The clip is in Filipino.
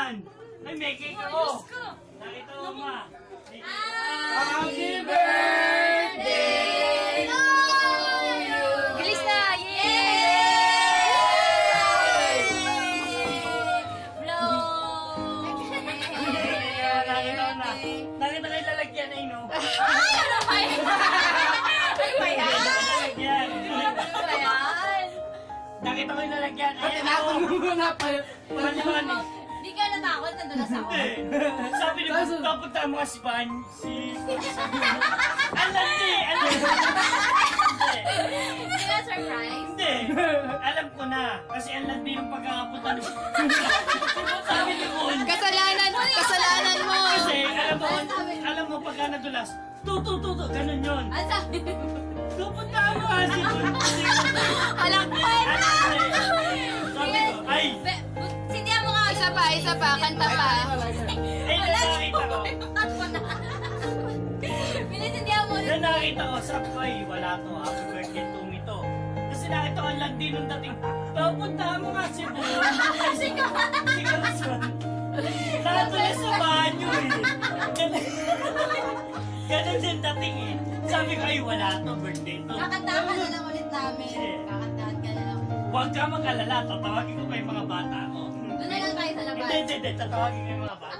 naman. Ay, may cake ako. Nakita mo, ma. Happy birthday to you! Bilis na! Yay! Blow! Nakita ko na. Nakita kayo lalagyan na ino. Ano ba yan? Ano ba yan? Lalagyan. Ano ba yan? Nakita ko yung lalagyan. Ayan ako. Tinapon mo muna pa. Paliwan eh. Hindi ka natakot, nadulas ako. Sabi ni Boss, papunta mo si Van, Alam ni, Hindi ka surprise? Hindi. Alam ko na. Kasi ang landi yung pagkakapunta ni Sabi ni Boon. Kasalanan mo! Kasi, alam mo pagka nadulas, tutu, ganun yun. Ang sabi mo? Pupunta mo si Boon. Walang kwenta! Sabi ko, ay, Sindihan mo nga. Isa pa, kanta pa. ay, nakakita ko. Binisindihan mo ulit. Na nakita ko, sabi ko, ay, wala to. Happy birthday to me to. Kasi nakita ko ang landi nung dating, pupunta mo nga si Boon. Sigaw. Nakatulis sa banyo eh. Ganun din dating eh. Sabi ko, ay wala to, birthday to. Kakantahan ka na lang ulit namin. Kakantahan ka na lang. Huwag ka mag-alala, tatawagin ko pa yung mga bata ko. Doon na lang tayo sa labas. Hindi, tatawagin ko yung mga bata.